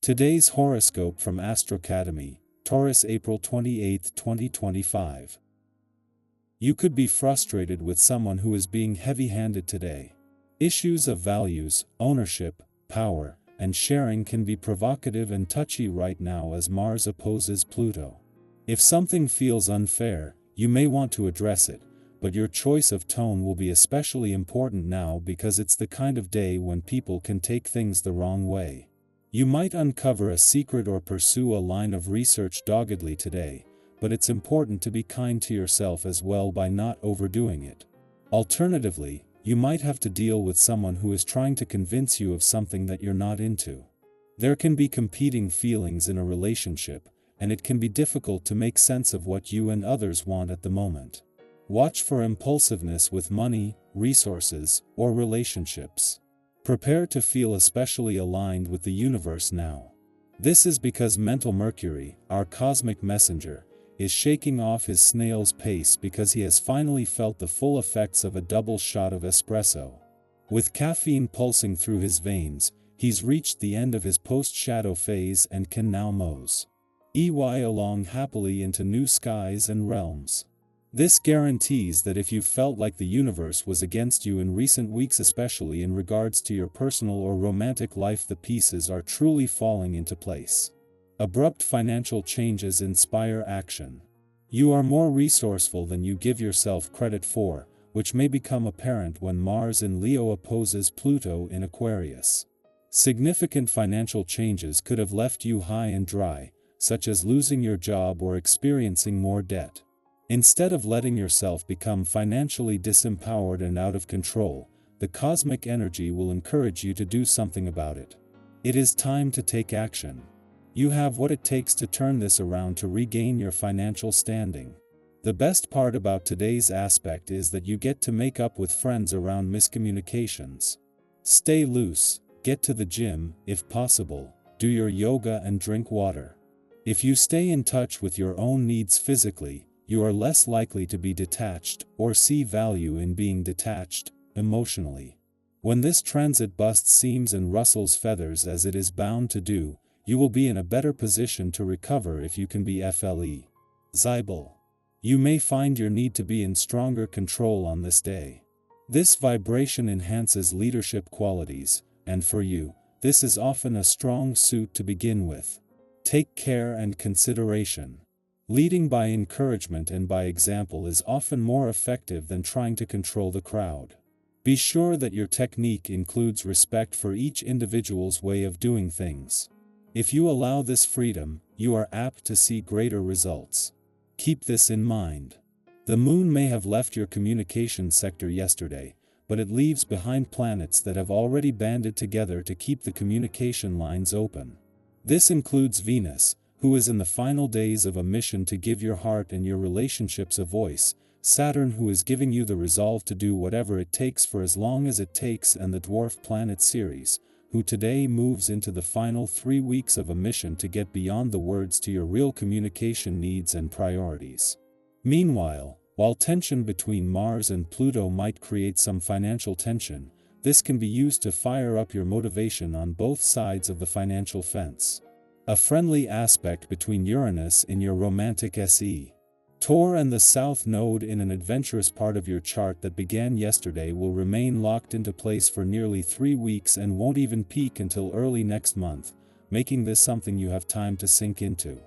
Today's horoscope from Astro Academy, Taurus, April 28, 2025. You could be frustrated with someone who is being heavy-handed today. Issues of values, ownership, power, and sharing can be provocative and touchy right now as Mars opposes Pluto. If something feels unfair, you may want to address it, but your choice of tone will be especially important now because it's the kind of day when people can take things the wrong way. You might uncover a secret or pursue a line of research doggedly today, but it's important to be kind to yourself as well by not overdoing it. Alternatively, you might have to deal with someone who is trying to convince you of something that you're not into. There can be competing feelings in a relationship, and it can be difficult to make sense of what you and others want at the moment. Watch for impulsiveness with money, resources, or relationships. Prepare to feel especially aligned with the universe now. This is because mental Mercury, our cosmic messenger, is shaking off his snail's pace because he has finally felt the full effects of a double shot of espresso. With caffeine pulsing through his veins, he's reached the end of his post-shadow phase and can now mosey along happily into new skies and realms. This guarantees that if you felt like the universe was against you in recent weeks, especially in regards to your personal or romantic life, the pieces are truly falling into place. Abrupt financial changes inspire action. You are more resourceful than you give yourself credit for, which may become apparent when Mars in Leo opposes Pluto in Aquarius. Significant financial changes could have left you high and dry, such as losing your job or experiencing more debt. Instead of letting yourself become financially disempowered and out of control, the cosmic energy will encourage you to do something about it. It is time to take action. You have what it takes to turn this around to regain your financial standing. The best part about today's aspect is that you get to make up with friends around miscommunications. Stay loose, get to the gym, if possible, do your yoga and drink water. If you stay in touch with your own needs physically, you are less likely to be detached or see value in being detached emotionally. When this transit busts seams and rustles feathers as it is bound to do, you will be in a better position to recover if you can be flexible. You may find your need to be in stronger control on this day. This vibration enhances leadership qualities, and for you, this is often a strong suit to begin with. Take care and consideration. Leading by encouragement and by example is often more effective than trying to control the crowd. Be sure that your technique includes respect for each individual's way of doing things. If you allow this freedom, you are apt to see greater results. Keep this in mind. The moon may have left your communication sector yesterday, but it leaves behind planets that have already banded together to keep the communication lines open. This includes Venus, who is in the final days of a mission to give your heart and your relationships a voice, Saturn, who is giving you the resolve to do whatever it takes for as long as it takes, and the dwarf planet Ceres, who today moves into the final 3 weeks of a mission to get beyond the words to your real communication needs and priorities. Meanwhile, while tension between Mars and Pluto might create some financial tension, this can be used to fire up your motivation on both sides of the financial fence. A friendly aspect between Uranus in your romantic Taur and the South Node in an adventurous part of your chart that began yesterday will remain locked into place for nearly 3 weeks and won't even peak until early next month, making this something you have time to sink into.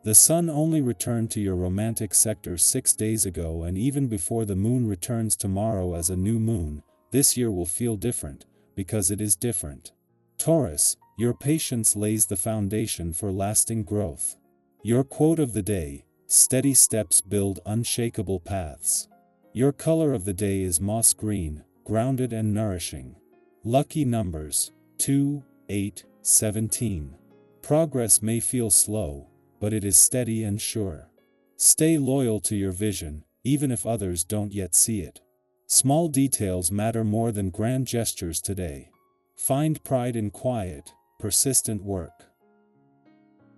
The Sun only returned to your romantic sector 6 days ago, and even before the Moon returns tomorrow as a new moon, this year will feel different, because it is different. Taurus, your patience lays the foundation for lasting growth. Your quote of the day: steady steps build unshakable paths. Your color of the day is moss green, grounded and nourishing. Lucky numbers: 2, 8, 17. Progress may feel slow, but it is steady and sure. Stay loyal to your vision, even if others don't yet see it. Small details matter more than grand gestures today. Find pride in quiet, persistent work.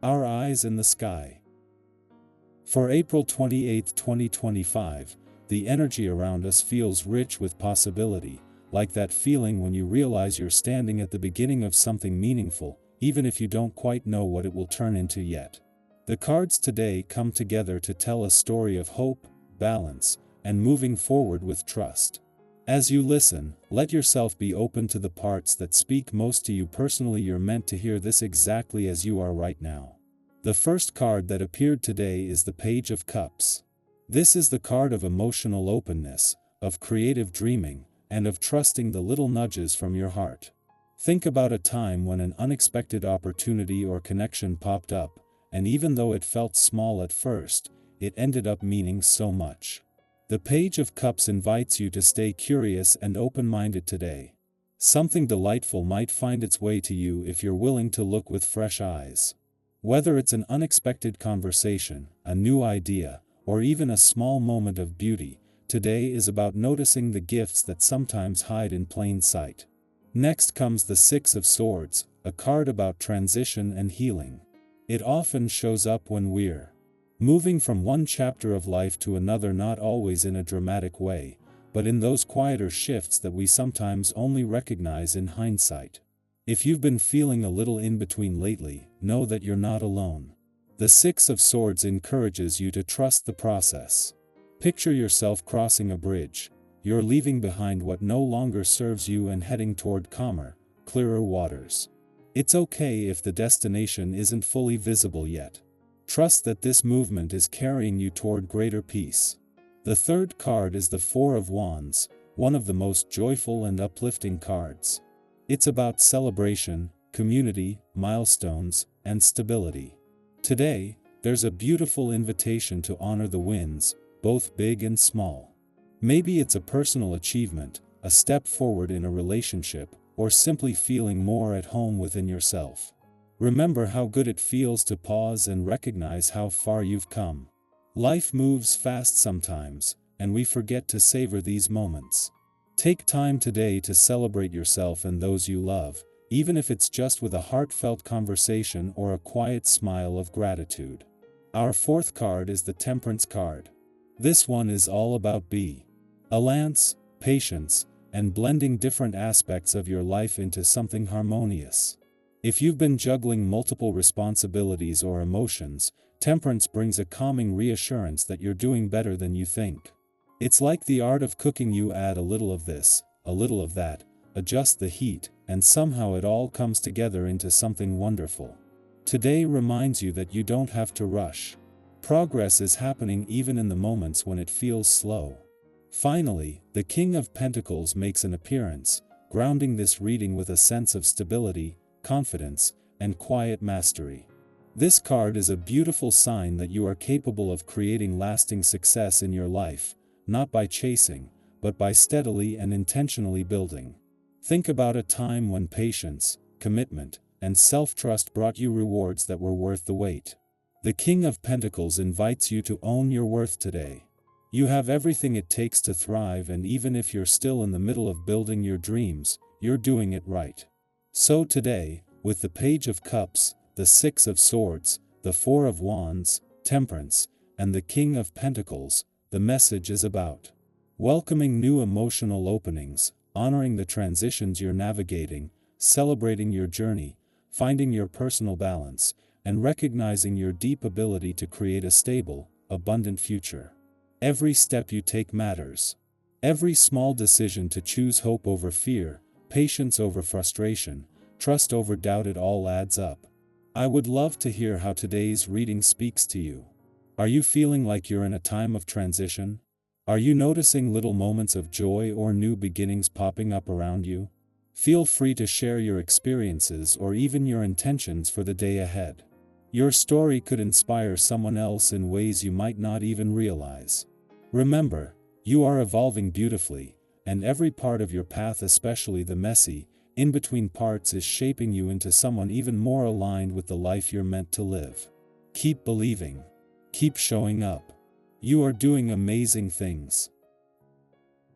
Our eyes in the sky. For April 28, 2025, the energy around us feels rich with possibility, like that feeling when you realize you're standing at the beginning of something meaningful, even if you don't quite know what it will turn into yet. The cards today come together to tell a story of hope, balance, and moving forward with trust. As you listen, let yourself be open to the parts that speak most to you personally. You're meant to hear this exactly as you are right now. The first card that appeared today is the Page of Cups. This is the card of emotional openness, of creative dreaming, and of trusting the little nudges from your heart. Think about a time when an unexpected opportunity or connection popped up, and even though it felt small at first, it ended up meaning so much. The Page of Cups invites you to stay curious and open-minded today. Something delightful might find its way to you if you're willing to look with fresh eyes. Whether it's an unexpected conversation, a new idea, or even a small moment of beauty, today is about noticing the gifts that sometimes hide in plain sight. Next comes the Six of Swords, a card about transition and healing. It often shows up when we're moving from one chapter of life to another, not always in a dramatic way, but in those quieter shifts that we sometimes only recognize in hindsight. If you've been feeling a little in between lately, know that you're not alone. The Six of Swords encourages you to trust the process. Picture yourself crossing a bridge. You're leaving behind what no longer serves you and heading toward calmer, clearer waters. It's okay if the destination isn't fully visible yet. Trust that this movement is carrying you toward greater peace. The third card is the Four of Wands, one of the most joyful and uplifting cards. It's about celebration, community, milestones, and stability. Today, there's a beautiful invitation to honor the wins, both big and small. Maybe it's a personal achievement, a step forward in a relationship, or simply feeling more at home within yourself. Remember how good it feels to pause and recognize how far you've come. Life moves fast sometimes, and we forget to savor these moments. Take time today to celebrate yourself and those you love, even if it's just with a heartfelt conversation or a quiet smile of gratitude. Our fourth card is the Temperance card. This one is all about balance, patience, and blending different aspects of your life into something harmonious. If you've been juggling multiple responsibilities or emotions, Temperance brings a calming reassurance that you're doing better than you think. It's like the art of cooking. You add a little of this, a little of that, adjust the heat, and somehow it all comes together into something wonderful. Today reminds you that you don't have to rush. Progress is happening even in the moments when it feels slow. Finally, the King of Pentacles makes an appearance, grounding this reading with a sense of stability, confidence, and quiet mastery. This card is a beautiful sign that you are capable of creating lasting success in your life, not by chasing, but by steadily and intentionally building. Think about a time when patience, commitment, and self-trust brought you rewards that were worth the wait. The King of Pentacles invites you to own your worth today. You have everything it takes to thrive, and even if you're still in the middle of building your dreams, you're doing it right. So today, with the Page of Cups, the Six of Swords, the Four of Wands, Temperance, and the King of Pentacles, the message is about welcoming new emotional openings, honoring the transitions you're navigating, celebrating your journey, finding your personal balance, and recognizing your deep ability to create a stable, abundant future. Every step you take matters. Every small decision to choose hope over fear, patience over frustration, trust over doubt, it all adds up. I would love to hear how today's reading speaks to you. Are you feeling like you're in a time of transition? Are you noticing little moments of joy or new beginnings popping up around you? Feel free to share your experiences or even your intentions for the day ahead. Your story could inspire someone else in ways you might not even realize. Remember, you are evolving beautifully, and every part of your path, especially the messy, in-between parts, is shaping you into someone even more aligned with the life you're meant to live. Keep believing. Keep showing up. You are doing amazing things.